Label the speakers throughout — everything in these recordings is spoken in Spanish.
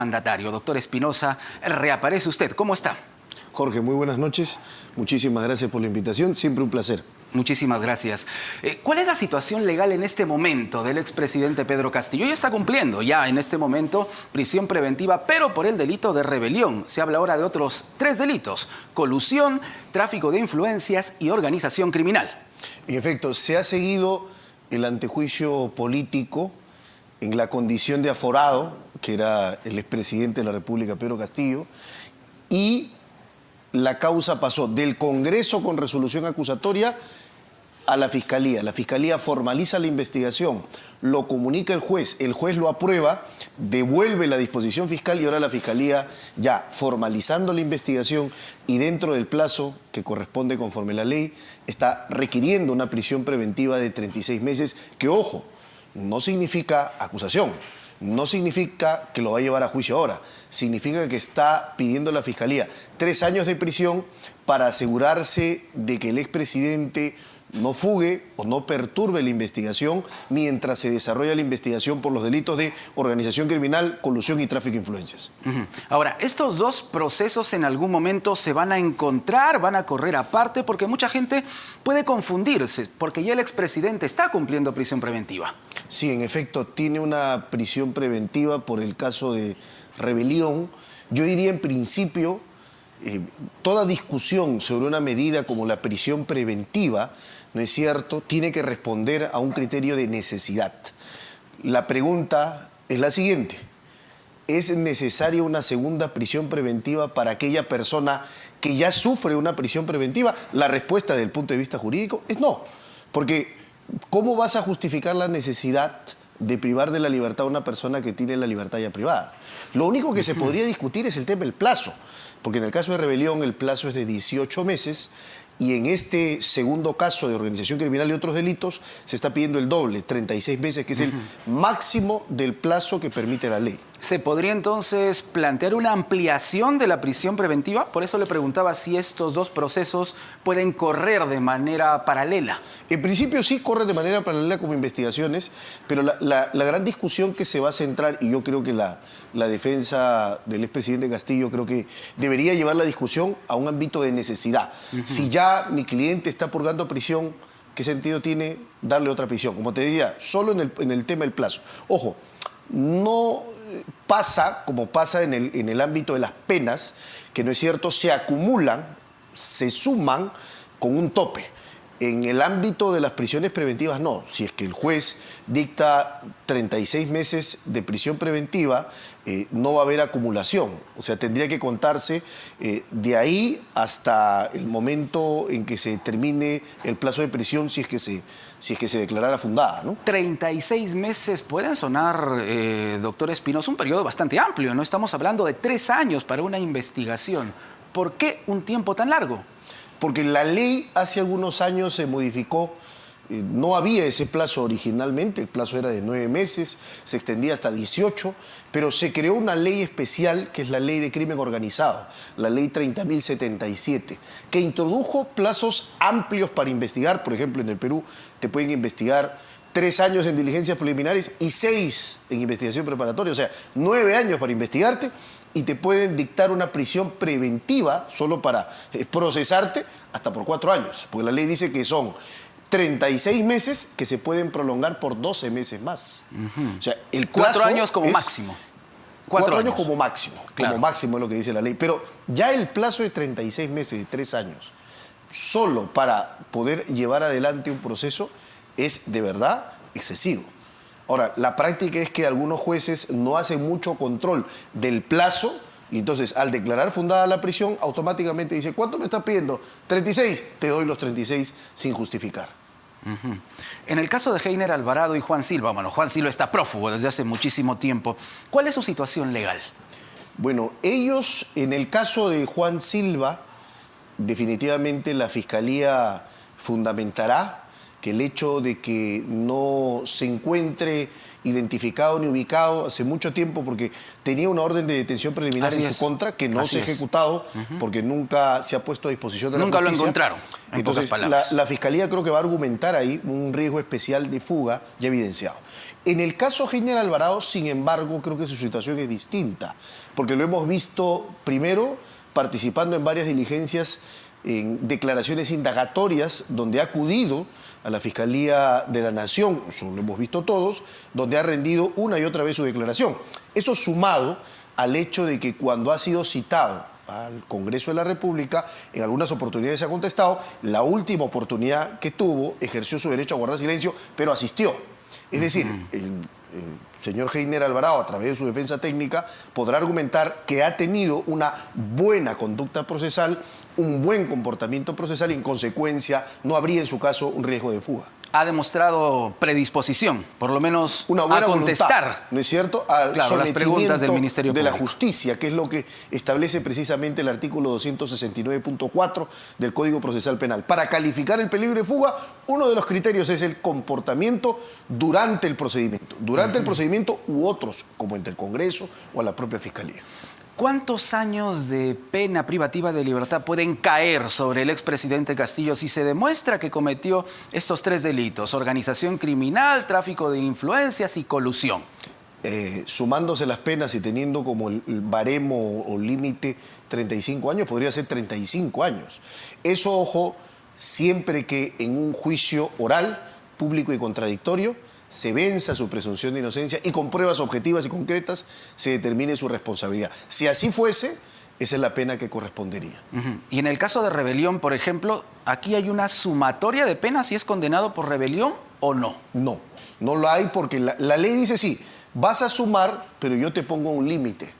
Speaker 1: Mandatario, doctor Espinosa, reaparece usted. ¿Cómo está?
Speaker 2: Jorge, muy buenas noches. Muchísimas gracias por la invitación. Siempre un placer.
Speaker 1: Muchísimas gracias. ¿Cuál es la situación legal en este momento del expresidente Pedro Castillo? Ya está cumpliendo ya en este momento prisión preventiva, pero por el delito de rebelión. Se habla ahora de otros 3 delitos: colusión, tráfico de influencias y organización criminal.
Speaker 2: En efecto, se ha seguido el antejuicio político en la condición de aforado, que era el expresidente de la República, Pedro Castillo, y la causa pasó del Congreso con resolución acusatoria a la Fiscalía. La Fiscalía formaliza la investigación, lo comunica el juez lo aprueba, devuelve la disposición fiscal y ahora la Fiscalía, ya formalizando la investigación y dentro del plazo que corresponde conforme a la ley, está requiriendo una prisión preventiva de 36 meses, que, ojo, no significa acusación, no significa que lo va a llevar a juicio ahora, significa que está pidiendo la Fiscalía 3 años de prisión para asegurarse de que el expresidente no fugue o no perturbe la investigación mientras se desarrolla la investigación por los delitos de organización criminal, colusión y tráfico de influencias.
Speaker 1: Ahora, estos 2 procesos en algún momento se van a encontrar, van a correr aparte, porque mucha gente puede confundirse, porque ya el expresidente está cumpliendo prisión preventiva.
Speaker 2: Sí, en efecto, tiene una prisión preventiva por el caso de rebelión. Yo diría, en principio, toda discusión sobre una medida como la prisión preventiva, ¿no es cierto?, tiene que responder a un criterio de necesidad. La pregunta es la siguiente: ¿es necesaria una segunda prisión preventiva para aquella persona que ya sufre una prisión preventiva? La respuesta desde el punto de vista jurídico es no, porque ¿cómo vas a justificar la necesidad de privar de la libertad a una persona que tiene la libertad ya privada? Lo único que se podría discutir es el tema del plazo, porque en el caso de rebelión el plazo es de 18 meses y en este segundo caso de organización criminal y otros delitos se está pidiendo el doble, 36 meses, que es el máximo del plazo que permite la ley.
Speaker 1: ¿Se podría entonces plantear una ampliación de la prisión preventiva? Por eso le preguntaba si estos 2 procesos pueden correr de manera paralela.
Speaker 2: En principio sí corren de manera paralela como investigaciones, pero la gran discusión que se va a centrar, y yo creo que la defensa del expresidente Castillo creo que debería llevar la discusión a un ámbito de necesidad. Si ya mi cliente está purgando prisión, ¿qué sentido tiene darle otra prisión? Como te decía, solo en el tema del plazo. Ojo, no pasa como pasa en el ámbito de las penas, que no es cierto, se acumulan, se suman con un tope. En el ámbito de las prisiones preventivas no. Si es que el juez dicta 36 meses de prisión preventiva, no va a haber acumulación. O sea, tendría que contarse de ahí hasta el momento en que se termine el plazo de prisión, si es que se declarara fundada, ¿no?
Speaker 1: 36 meses pueden sonar, doctor Espinosa, un periodo bastante amplio, ¿no? Estamos hablando de 3 años para una investigación. ¿Por qué un tiempo tan largo?
Speaker 2: Porque la ley hace algunos años se modificó. No había ese plazo originalmente, el plazo era de 9 meses, se extendía hasta 18, pero se creó una ley especial, que es la Ley de Crimen Organizado, la Ley 30.077, que introdujo plazos amplios para investigar. Por ejemplo, en el Perú te pueden investigar 3 años en diligencias preliminares y 6 en investigación preparatoria, o sea, 9 años para investigarte, y te pueden dictar una prisión preventiva solo para procesarte hasta por 4 años, porque la ley dice que son 36 meses que se pueden prolongar por 12 meses más. O sea, el plazo
Speaker 1: 4 años como máximo.
Speaker 2: 4 años como máximo.
Speaker 1: Claro.
Speaker 2: Como máximo es lo que dice la ley. Pero ya el plazo de 36 meses, de 3 años, solo para poder llevar adelante un proceso, es de verdad excesivo. Ahora, la práctica es que algunos jueces no hacen mucho control del plazo y entonces al declarar fundada la prisión automáticamente dice: ¿cuánto me estás pidiendo? 36, te doy los 36 sin justificar.
Speaker 1: En el caso de Heiner Alvarado y Juan Silva, bueno, Juan Silva está prófugo desde hace muchísimo tiempo. ¿Cuál es su situación legal?
Speaker 2: Bueno, ellos, en el caso de Juan Silva, definitivamente la Fiscalía fundamentará que el hecho de que no se encuentre identificado ni ubicado hace mucho tiempo, porque tenía una orden de detención preliminar en su contra que no se ha ejecutado porque nunca se ha puesto a disposición de la justicia.
Speaker 1: Nunca lo encontraron, en pocas palabras.
Speaker 2: La Fiscalía creo que va a argumentar ahí un riesgo especial de fuga ya evidenciado. En el caso Heiner Alvarado, sin embargo, creo que su situación es distinta, porque lo hemos visto primero participando en varias diligencias, en declaraciones indagatorias, donde ha acudido a la Fiscalía de la Nación, eso lo hemos visto todos, donde ha rendido una y otra vez su declaración. Eso sumado al hecho de que cuando ha sido citado al Congreso de la República, en algunas oportunidades se ha contestado, la última oportunidad que tuvo, ejerció su derecho a guardar silencio, pero asistió. Es decir, el señor Heiner Alvarado, a través de su defensa técnica, podrá argumentar que ha tenido una buena conducta procesal, un buen comportamiento procesal y, en consecuencia, no habría en su caso un riesgo de fuga.
Speaker 1: Ha demostrado predisposición, por lo menos
Speaker 2: Una buena
Speaker 1: a contestar.
Speaker 2: voluntad, ¿no es cierto?, al
Speaker 1: claro, las preguntas del Ministerio
Speaker 2: de la
Speaker 1: Público.
Speaker 2: Justicia, que es lo que establece precisamente el artículo 269.4 del Código Procesal Penal. Para calificar el peligro de fuga, uno de los criterios es el comportamiento durante el procedimiento. Durante el procedimiento u otros, como entre el Congreso o a la propia Fiscalía.
Speaker 1: ¿Cuántos años de pena privativa de libertad pueden caer sobre el expresidente Castillo si se demuestra que cometió estos 3 delitos? Organización criminal, tráfico de influencias y colusión.
Speaker 2: Sumándose las penas y teniendo como el baremo o límite 35 años, podría ser 35 años. Eso, ojo, siempre que en un juicio oral, público y contradictorio, se venza su presunción de inocencia y con pruebas objetivas y concretas se determine su responsabilidad. Si así fuese, esa es la pena que correspondería.
Speaker 1: Y en el caso de rebelión, por ejemplo, aquí hay una sumatoria de penas si es condenado por rebelión o no.
Speaker 2: No, no lo hay porque la ley dice sí, vas a sumar, pero yo te pongo un límite.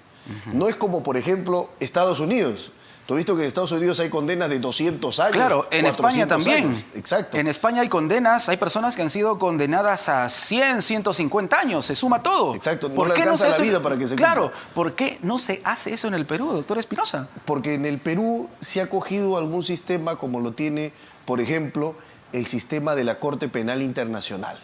Speaker 2: No es como, por ejemplo, Estados Unidos. Tú has visto que en Estados Unidos hay condenas de 200 años.
Speaker 1: Claro, en España también.
Speaker 2: Años. Exacto.
Speaker 1: En España hay condenas, hay personas que han sido condenadas a 100, 150 años, se suma todo.
Speaker 2: Exacto, no
Speaker 1: ¿Por
Speaker 2: le
Speaker 1: qué
Speaker 2: alcanza
Speaker 1: no se
Speaker 2: la
Speaker 1: hace?
Speaker 2: vida para que se
Speaker 1: Claro,
Speaker 2: cumpla.
Speaker 1: ¿por qué no se hace eso en el Perú, doctor Espinosa?
Speaker 2: Porque en el Perú se ha cogido algún sistema como lo tiene, por ejemplo, el sistema de la Corte Penal Internacional,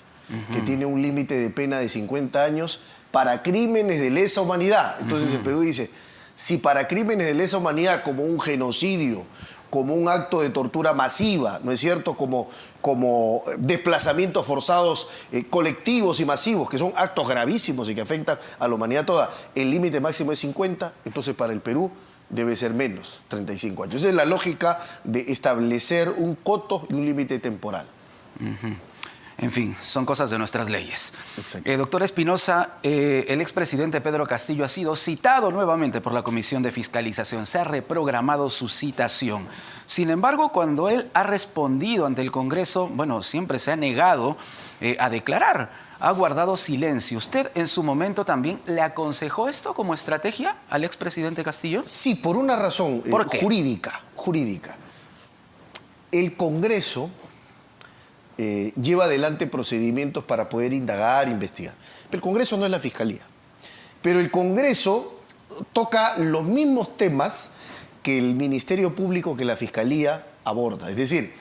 Speaker 2: que tiene un límite de pena de 50 años para crímenes de lesa humanidad. Entonces el Perú dice, si para crímenes de lesa humanidad como un genocidio, como un acto de tortura masiva, ¿no es cierto?, como desplazamientos forzados colectivos y masivos, que son actos gravísimos y que afectan a la humanidad toda, el límite máximo es 50, entonces para el Perú debe ser menos, 35 años. Esa es la lógica de establecer un coto y un límite temporal.
Speaker 1: En fin, son cosas de nuestras leyes.
Speaker 2: Exacto.
Speaker 1: Doctor Espinosa, el expresidente Pedro Castillo ha sido citado nuevamente por la Comisión de Fiscalización. Se ha reprogramado su citación. Sin embargo, cuando él ha respondido ante el Congreso, bueno, siempre se ha negado a declarar. Ha guardado silencio. ¿Usted en su momento también le aconsejó esto como estrategia al expresidente Castillo?
Speaker 2: Sí, por una razón
Speaker 1: ¿Por qué?
Speaker 2: jurídica. El Congreso lleva adelante procedimientos para poder indagar, investigar. Pero el Congreso no es la Fiscalía. Pero el Congreso toca los mismos temas que el Ministerio Público, que la Fiscalía aborda. Es decir,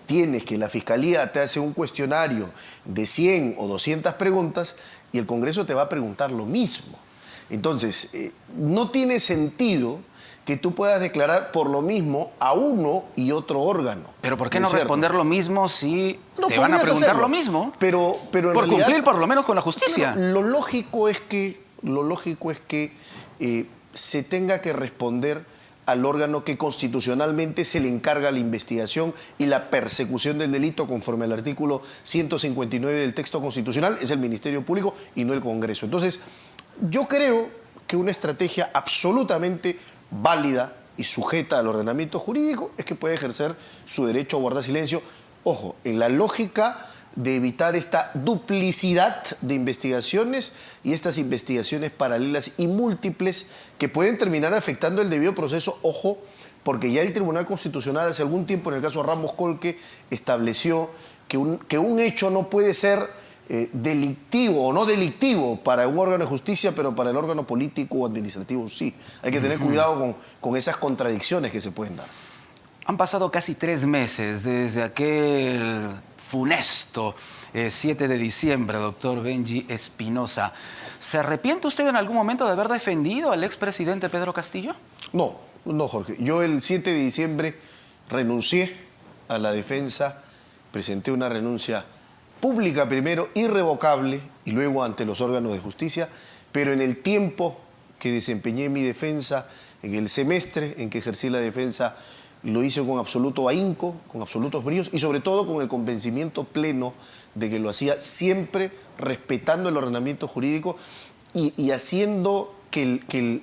Speaker 2: tienes que la Fiscalía te hace un cuestionario de 100 o 200 preguntas y el Congreso te va a preguntar lo mismo. Entonces, no tiene sentido que tú puedas declarar por lo mismo a uno y otro órgano.
Speaker 1: Pero ¿por qué no
Speaker 2: es cierto?
Speaker 1: responder lo mismo si
Speaker 2: No,
Speaker 1: te van a
Speaker 2: podrías
Speaker 1: preguntar
Speaker 2: hacerlo,
Speaker 1: lo mismo?
Speaker 2: Pero en
Speaker 1: por
Speaker 2: realidad,
Speaker 1: cumplir por lo menos con la justicia.
Speaker 2: Lo lógico es que se tenga que responder al órgano que constitucionalmente se le encarga la investigación y la persecución del delito conforme al artículo 159 del texto constitucional, es el Ministerio Público y no el Congreso. Entonces, yo creo que una estrategia absolutamente válida y sujeta al ordenamiento jurídico es que puede ejercer su derecho a guardar silencio. Ojo, en la lógica de evitar esta duplicidad de investigaciones y estas investigaciones paralelas y múltiples que pueden terminar afectando el debido proceso. Ojo, porque ya el Tribunal Constitucional hace algún tiempo, en el caso Ramos Colque, estableció que un hecho no puede ser delictivo o no delictivo para un órgano de justicia, pero para el órgano político o administrativo sí. Hay que tener cuidado con esas contradicciones que se pueden dar.
Speaker 1: Han pasado casi 3 meses desde aquel funesto 7 de diciembre, doctor Benji Espinosa. ¿Se arrepiente usted en algún momento de haber defendido al expresidente Pedro Castillo?
Speaker 2: No, Jorge. Yo el 7 de diciembre renuncié a la defensa, presenté una renuncia pública primero, irrevocable, y luego ante los órganos de justicia, pero en el tiempo que desempeñé mi defensa, en el semestre en que ejercí la defensa, lo hice con absoluto ahínco, con absolutos bríos y sobre todo con el convencimiento pleno de que lo hacía siempre respetando el ordenamiento jurídico y haciendo que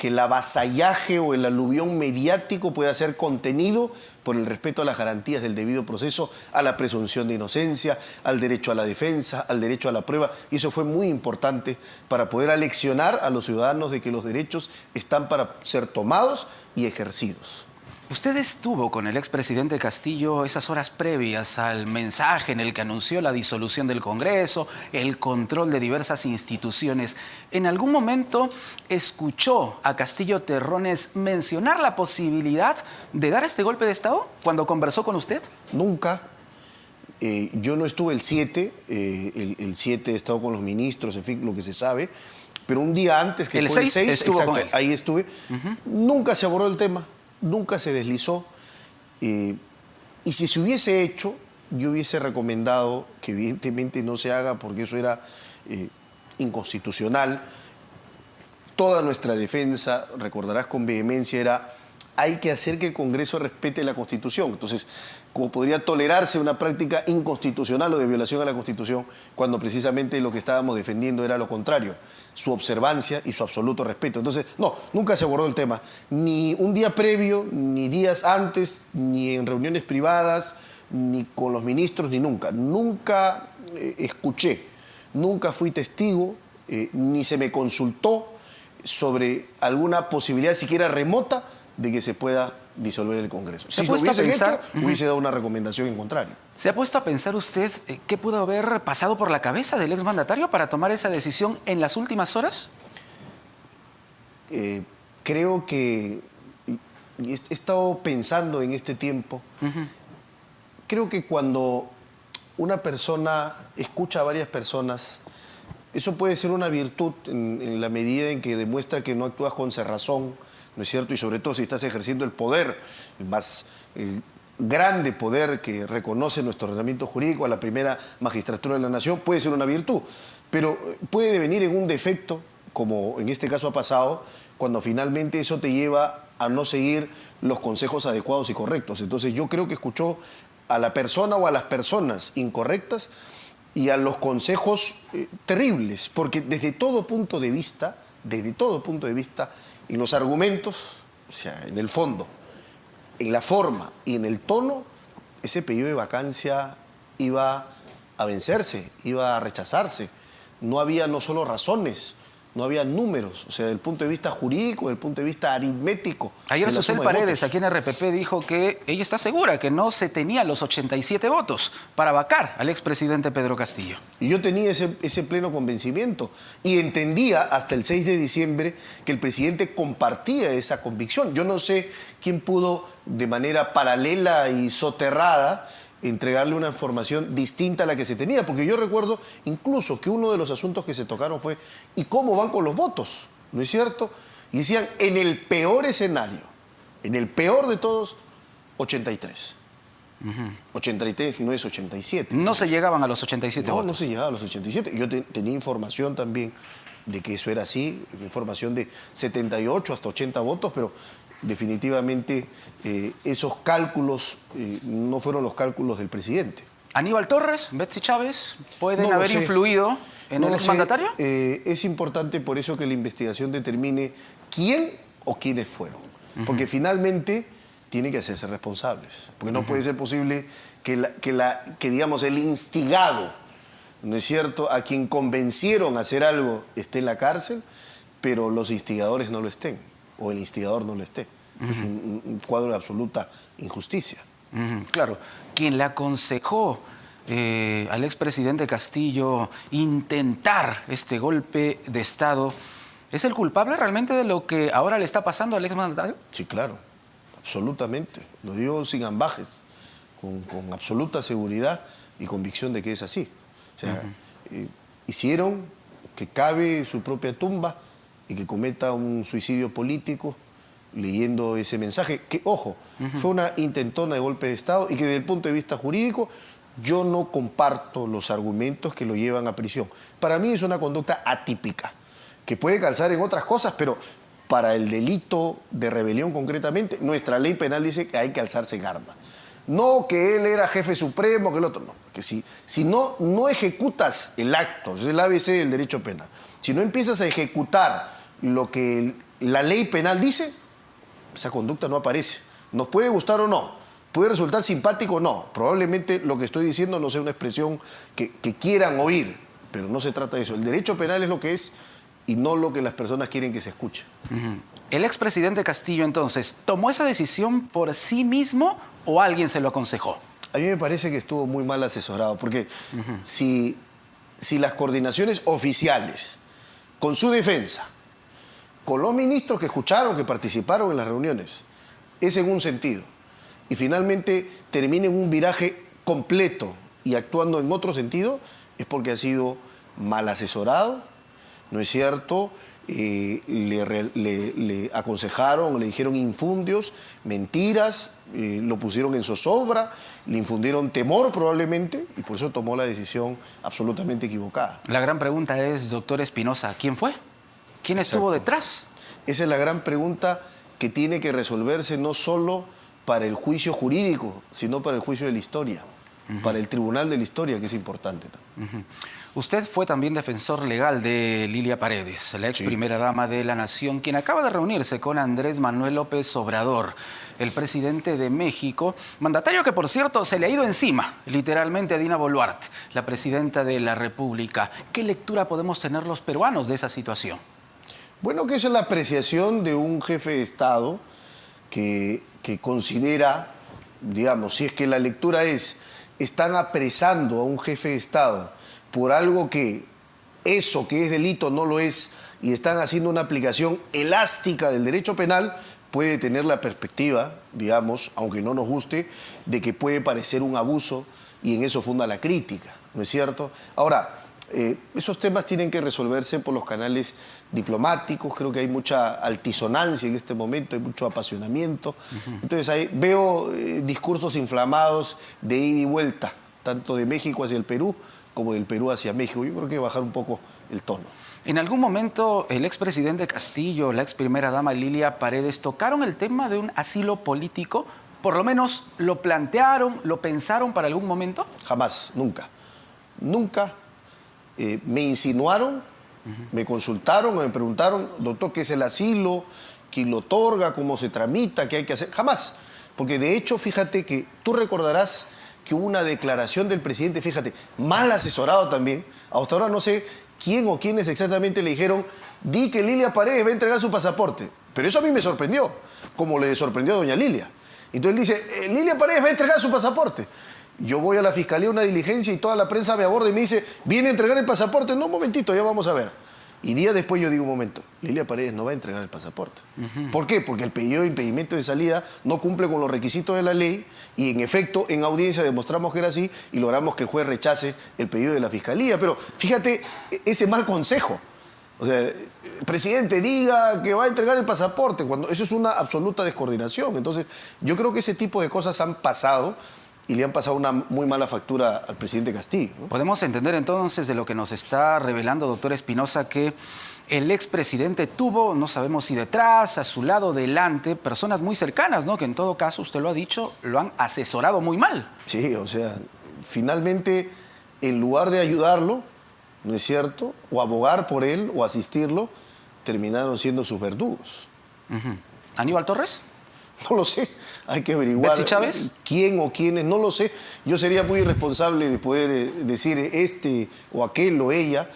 Speaker 2: el avasallaje o el aluvión mediático pueda ser contenido por el respeto a las garantías del debido proceso, a la presunción de inocencia, al derecho a la defensa, al derecho a la prueba. Y eso fue muy importante para poder aleccionar a los ciudadanos de que los derechos están para ser tomados y ejercidos.
Speaker 1: Usted estuvo con el expresidente Castillo esas horas previas al mensaje en el que anunció la disolución del Congreso, el control de diversas instituciones. ¿En algún momento escuchó a Castillo Terrones mencionar la posibilidad de dar este golpe de Estado cuando conversó con usted?
Speaker 2: Nunca. Yo no estuve el 7, el 7 he estado con los ministros, en fin, lo que se sabe, pero un día antes, que fue el 6,
Speaker 1: estuvo
Speaker 2: exacto,
Speaker 1: con él.
Speaker 2: Ahí estuve. Nunca se abordó el tema. Nunca se deslizó. Y si se hubiese hecho, yo hubiese recomendado que evidentemente no se haga porque eso era inconstitucional. Toda nuestra defensa, recordarás con vehemencia, era hay que hacer que el Congreso respete la Constitución. Entonces, ¿cómo podría tolerarse una práctica inconstitucional o de violación a la Constitución cuando precisamente lo que estábamos defendiendo era lo contrario? Su observancia y su absoluto respeto. Entonces, no, nunca se abordó el tema. Ni un día previo, ni días antes, ni en reuniones privadas, ni con los ministros, ni nunca. Nunca escuché, nunca fui testigo, ni se me consultó sobre alguna posibilidad siquiera remota de que se pueda disolver el Congreso. Si lo hubiesen hecho, hubiese dado una recomendación en contrario.
Speaker 1: ¿Se ha puesto a pensar usted qué pudo haber pasado por la cabeza del exmandatario para tomar esa decisión en las últimas horas?
Speaker 2: Creo que he estado pensando en este tiempo. Creo que cuando una persona escucha a varias personas, eso puede ser una virtud en la medida en que demuestra que no actúas con cerrazón, ¿no es cierto? Y sobre todo si estás ejerciendo el poder, el más grande poder que reconoce nuestro ordenamiento jurídico, a la primera magistratura de la nación, puede ser una virtud. Pero puede devenir en un defecto, como en este caso ha pasado, cuando finalmente eso te lleva a no seguir los consejos adecuados y correctos. Entonces yo creo que escuchó a la persona o a las personas incorrectas y a los consejos terribles, porque desde todo punto de vista, en los argumentos, o sea, en el fondo, en la forma y en el tono, ese pedido de vacancia iba a vencerse, iba a rechazarse. No había no solo razones, no había números, o sea, desde el punto de vista jurídico, desde el punto de vista aritmético.
Speaker 1: Ayer Susel Paredes, aquí en RPP, dijo que ella está segura que no se tenían los 87 votos para vacar al expresidente Pedro Castillo.
Speaker 2: Y yo tenía ese pleno convencimiento y entendía hasta el 6 de diciembre que el presidente compartía esa convicción. Yo no sé quién pudo de manera paralela y soterrada entregarle una información distinta a la que se tenía, porque yo recuerdo incluso que uno de los asuntos que se tocaron fue ¿y cómo van con los votos? ¿No es cierto? Y decían, en el peor escenario, en el peor de todos, 83. 83 no es 87.
Speaker 1: No se llegaban a los 87 votos.
Speaker 2: No se llegaba a los 87. Yo tenía información también de que eso era así, información de 78 hasta 80 votos, pero definitivamente esos cálculos no fueron los cálculos del presidente.
Speaker 1: ¿Aníbal Torres, Betsy Chávez pueden haber influido en el exmandatario?
Speaker 2: Es importante por eso que la investigación determine quién o quiénes fueron. Porque finalmente tienen que hacerse responsables. Porque no puede ser posible que digamos, el instigado, ¿no es cierto?, a quien convencieron a hacer algo esté en la cárcel, pero los instigadores no lo estén, o el instigador no lo esté. Es un cuadro de absoluta injusticia.
Speaker 1: Claro, quien le aconsejó al expresidente Castillo intentar este golpe de Estado, ¿es el culpable realmente de lo que ahora le está pasando al exmandatario?
Speaker 2: Sí, claro, absolutamente. Lo digo sin ambajes, con absoluta seguridad y convicción de que es así. O sea, hicieron que cabe su propia tumba y que cometa un suicidio político leyendo ese mensaje, que, ojo, fue una intentona de golpe de Estado y que desde el punto de vista jurídico yo no comparto los argumentos que lo llevan a prisión. Para mí es una conducta atípica, que puede calzar en otras cosas, pero para el delito de rebelión concretamente, nuestra ley penal dice que hay que alzarse en armas. No que él era jefe supremo, que el otro no. Que si no ejecutas el acto, es el ABC del derecho penal, si no empiezas a ejecutar lo que la ley penal dice, esa conducta no aparece. Nos puede gustar o no, puede resultar simpático o no. Probablemente lo que estoy diciendo no sea una expresión que quieran oír, pero no se trata de eso. El derecho penal es lo que es y no lo que las personas quieren que se escuche.
Speaker 1: ¿El expresidente Castillo entonces tomó esa decisión por sí mismo o alguien se lo aconsejó?
Speaker 2: A mí me parece que estuvo muy mal asesorado, porque si las coordinaciones oficiales, con su defensa, con los ministros que escucharon, que participaron en las reuniones, es en un sentido, y finalmente termina en un viraje completo y actuando en otro sentido, es porque ha sido mal asesorado, ¿no es cierto? Le aconsejaron, le dijeron infundios, mentiras, lo pusieron en zozobra, le infundieron temor probablemente y por eso tomó la decisión absolutamente equivocada.
Speaker 1: La gran pregunta es, doctor Espinosa, ¿quién fue? ¿Quién estuvo detrás?
Speaker 2: Esa es la gran pregunta que tiene que resolverse no solo para el juicio jurídico, sino para el juicio de la historia, para el tribunal de la historia, que es importante también.
Speaker 1: Usted fue también defensor legal de Lilia Paredes, la ex primera dama de la Nación, quien acaba de reunirse con Andrés Manuel López Obrador, el presidente de México, mandatario que, por cierto, se le ha ido encima, literalmente, a Dina Boluarte, la presidenta de la República. ¿Qué lectura podemos tener los peruanos de esa situación?
Speaker 2: Bueno, que esa es la apreciación de un jefe de Estado que considera, digamos, si es que la lectura es, están apresando a un jefe de Estado por algo que eso que es delito no lo es y están haciendo una aplicación elástica del derecho penal, puede tener la perspectiva, digamos, aunque no nos guste, de que puede parecer un abuso y en eso funda la crítica, ¿no es cierto? Ahora, esos temas tienen que resolverse por los canales diplomáticos, creo que hay mucha altisonancia en este momento, hay mucho apasionamiento, entonces ahí veo discursos inflamados de ida y vuelta, tanto de México hacia el Perú, como del Perú hacia México. Yo creo que hay que bajar un poco el tono.
Speaker 1: En algún momento el expresidente Castillo, la ex primera dama Lilia Paredes, tocaron el tema de un asilo político, por lo menos lo plantearon, lo pensaron para algún momento.
Speaker 2: Jamás, nunca. Nunca me insinuaron, me consultaron, me preguntaron, doctor, ¿qué es el asilo? ¿Quién lo otorga? ¿Cómo se tramita? ¿Qué hay que hacer? Jamás. Porque de hecho, fíjate que tú recordarás que hubo una declaración del presidente, fíjate, mal asesorado también. Hasta ahora no sé quién o quiénes exactamente le dijeron, di que Lilia Paredes va a entregar su pasaporte. Pero eso a mí me sorprendió, como le sorprendió a doña Lilia. Entonces él dice, Lilia Paredes va a entregar su pasaporte. Yo voy a la fiscalía a una diligencia y toda la prensa me aborda y me dice, ¿viene a entregar el pasaporte? No, un momentito, ya vamos a ver. Y días después yo digo, un momento, Lilia Paredes no va a entregar el pasaporte. ¿Por qué? Porque el pedido de impedimento de salida no cumple con los requisitos de la ley y en efecto en audiencia demostramos que era así y logramos que el juez rechace el pedido de la fiscalía. Pero fíjate ese mal consejo. O sea, el presidente diga que va a entregar el pasaporte, cuando eso es una absoluta descoordinación. Entonces yo creo que ese tipo de cosas han pasado y le han pasado una muy mala factura al presidente Castillo, ¿no?
Speaker 1: Podemos entender entonces de lo que nos está revelando, doctor Espinosa, que el expresidente tuvo, no sabemos si detrás, a su lado, delante, personas muy cercanas, ¿no? Que en todo caso, usted lo ha dicho, lo han asesorado muy mal.
Speaker 2: Sí, o sea, finalmente, en lugar de ayudarlo, ¿no es cierto?, o abogar por él o asistirlo, terminaron siendo sus verdugos.
Speaker 1: ¿Aníbal Torres?
Speaker 2: No lo sé, hay que averiguar
Speaker 1: ¿Betsy Chávez?
Speaker 2: Quién o quiénes, no lo sé. Yo sería muy irresponsable de poder decir este o aquel o ella.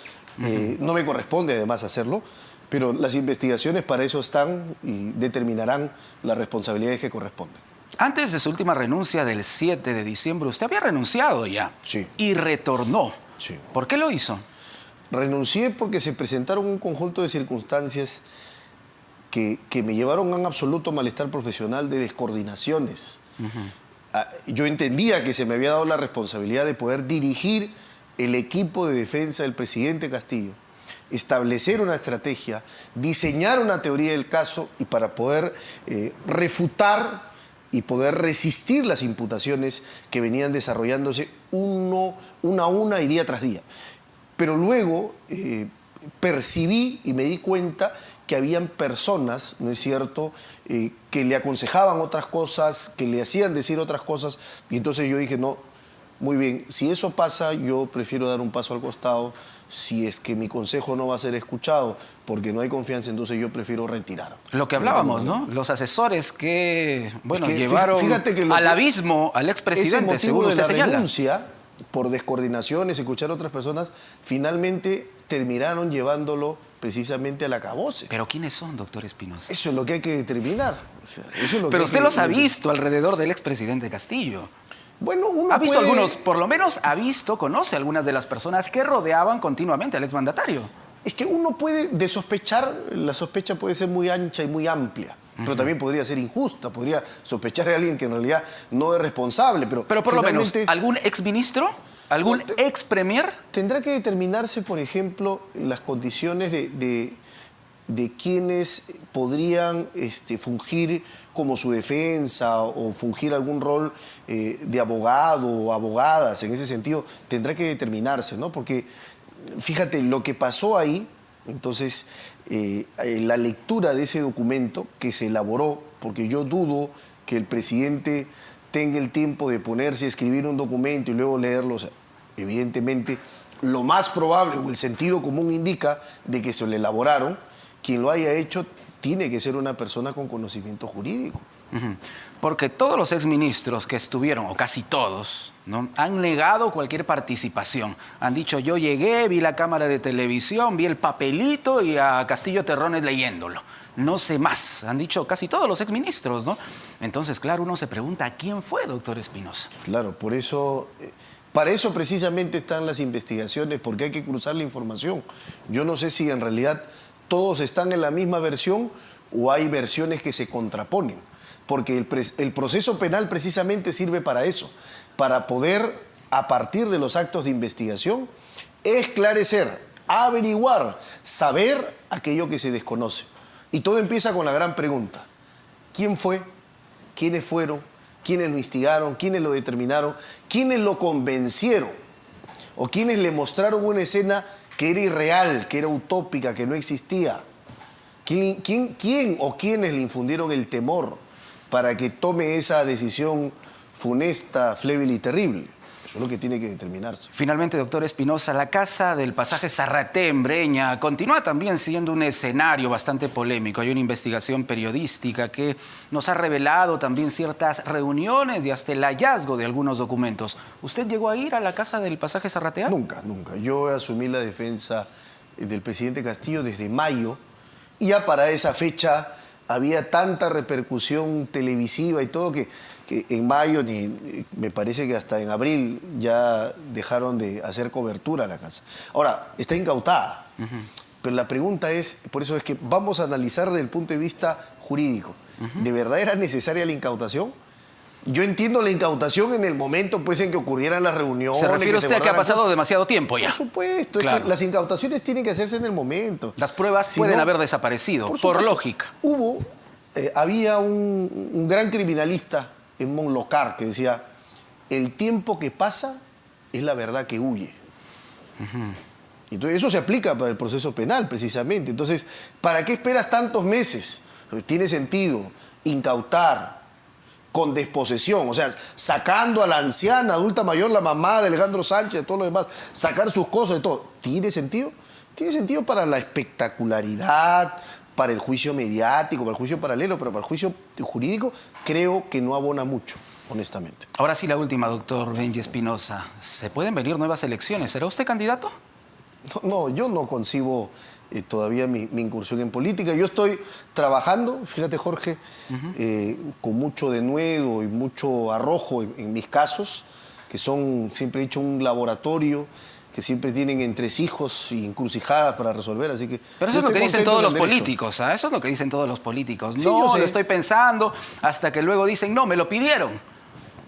Speaker 2: No me corresponde además hacerlo, pero las investigaciones para eso están y determinarán las responsabilidades que corresponden.
Speaker 1: Antes de su última renuncia del 7 de diciembre, usted había renunciado ya.
Speaker 2: Sí.
Speaker 1: Y retornó.
Speaker 2: Sí.
Speaker 1: ¿Por qué lo hizo?
Speaker 2: Renuncié porque se presentaron un conjunto de circunstancias que me llevaron a un absoluto malestar profesional de descoordinaciones. Yo entendía que se me había dado la responsabilidad de poder dirigir el equipo de defensa del presidente Castillo, establecer una estrategia, diseñar una teoría del caso y para poder refutar y poder resistir las imputaciones que venían desarrollándose una a una y día tras día. Pero luego percibí y me di cuenta que habían personas, ¿no es cierto?, que le aconsejaban otras cosas, que le hacían decir otras cosas, y entonces yo dije, no, muy bien, si eso pasa, yo prefiero dar un paso al costado. Si es que mi consejo no va a ser escuchado porque no hay confianza, entonces yo prefiero retirar.
Speaker 1: Lo que hablábamos, ¿no? Los asesores que, bueno,
Speaker 2: Es que
Speaker 1: llevaron
Speaker 2: que
Speaker 1: al abismo al expresidente, según usted señala.
Speaker 2: Renuncia, por descoordinaciones, escuchar a otras personas, finalmente terminaron llevándolo precisamente al acabose.
Speaker 1: ¿Pero quiénes son, doctor Espinosa?
Speaker 2: Eso es lo que hay que determinar. O sea, eso es lo
Speaker 1: Pero
Speaker 2: que
Speaker 1: usted los ha visto alrededor del expresidente Castillo.
Speaker 2: Bueno, uno
Speaker 1: ha visto
Speaker 2: puede...
Speaker 1: algunos, por lo menos ha visto, conoce algunas de las personas que rodeaban continuamente al exmandatario.
Speaker 2: Es que uno puede, de sospechar, la sospecha puede ser muy ancha y muy amplia, pero también podría ser injusta, podría sospechar de alguien que en realidad no es responsable. Pero
Speaker 1: por lo menos, ¿algún exministro? ¿Algún expremier?
Speaker 2: Tendrá que determinarse, por ejemplo, las condiciones de quienes podrían fungir como su defensa o fungir algún rol de abogado o abogadas. En ese sentido, tendrá que determinarse, ¿no? Porque, fíjate, lo que pasó ahí, entonces, la lectura de ese documento que se elaboró, porque yo dudo que el presidente tenga el tiempo de ponerse a escribir un documento y luego leerlo. O sea, evidentemente, lo más probable, o el sentido común indica, de que se lo elaboraron, quien lo haya hecho tiene que ser una persona con conocimiento jurídico.
Speaker 1: Porque todos los exministros que estuvieron, o casi todos, ¿no?, han negado cualquier participación. Han dicho, yo llegué, vi la cámara de televisión, vi el papelito y a Castillo Terrones leyéndolo. No sé más. Han dicho casi todos los exministros, ¿no? Entonces, claro, uno se pregunta, ¿quién fue, doctor Espinosa?
Speaker 2: Claro, por eso... Para eso precisamente están las investigaciones, porque hay que cruzar la información. Yo no sé si en realidad todos están en la misma versión o hay versiones que se contraponen, porque el proceso penal precisamente sirve para eso, para poder, a partir de los actos de investigación, esclarecer, averiguar, saber aquello que se desconoce. Y todo empieza con la gran pregunta: ¿quién fue? ¿Quiénes fueron? ¿Quiénes lo instigaron? ¿Quiénes lo determinaron? ¿Quiénes lo convencieron? ¿O quiénes le mostraron una escena que era irreal, que era utópica, que no existía? ¿Quién o quiénes le infundieron el temor para que tome esa decisión funesta, flébil y terrible? Eso es lo que tiene que determinarse.
Speaker 1: Finalmente, doctor Espinosa, la casa del pasaje Zarraté en Breña continúa también siendo un escenario bastante polémico. Hay una investigación periodística que nos ha revelado también ciertas reuniones y hasta el hallazgo de algunos documentos. ¿Usted llegó a ir a la casa del pasaje Zarratea?
Speaker 2: Nunca, nunca. Yo asumí la defensa del presidente Castillo desde mayo, y ya para esa fecha había tanta repercusión televisiva y todo que en mayo, me parece que hasta en abril, ya dejaron de hacer cobertura a la casa. Ahora, está incautada, pero la pregunta es, por eso es que vamos a analizar desde el punto de vista jurídico. ¿De verdad era necesaria la incautación? Yo entiendo la incautación en el momento pues, en que ocurrieran las reuniones.
Speaker 1: ¿Se refiere usted a que ha pasado demasiado tiempo ya?
Speaker 2: Por supuesto,
Speaker 1: claro.
Speaker 2: Es que las incautaciones tienen que hacerse en el momento.
Speaker 1: Las pruebas pueden haber desaparecido, por lógica.
Speaker 2: Había un gran criminalista en Monlocar que decía, el tiempo que pasa es la verdad que huye. Entonces eso se aplica para el proceso penal precisamente. Entonces, ¿para qué esperas tantos meses? Tiene sentido incautar con desposesión, o sea, sacando a la anciana, adulta mayor, la mamá de Alejandro Sánchez, de todo lo demás, sacar sus cosas y todo. ¿Tiene sentido? Tiene sentido para la espectacularidad, para el juicio mediático, para el juicio paralelo, pero para el juicio jurídico creo que no abona mucho, honestamente.
Speaker 1: Ahora sí, la última, doctor Benji Espinosa. ¿Se pueden venir nuevas elecciones? ¿Será usted candidato?
Speaker 2: No, yo no concibo todavía mi incursión en política. Yo estoy trabajando, fíjate Jorge, con mucho denuedo y mucho arrojo en mis casos, que son, siempre he dicho, un laboratorio, que siempre tienen entresijos y encrucijadas para resolver, así que...
Speaker 1: Pero eso es lo que dicen todos los políticos, ¿ah? Eso es lo que dicen todos los políticos.
Speaker 2: Sí,
Speaker 1: no, lo estoy pensando, hasta que luego dicen, no, me lo pidieron.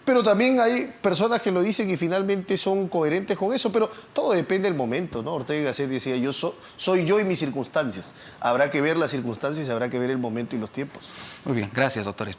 Speaker 2: Pero también hay personas que lo dicen y finalmente son coherentes con eso, pero todo depende del momento, ¿no? Ortega y Gasset decía, soy yo y mis circunstancias. Habrá que ver las circunstancias, habrá que ver el momento y los tiempos.
Speaker 1: Muy bien, gracias, doctor.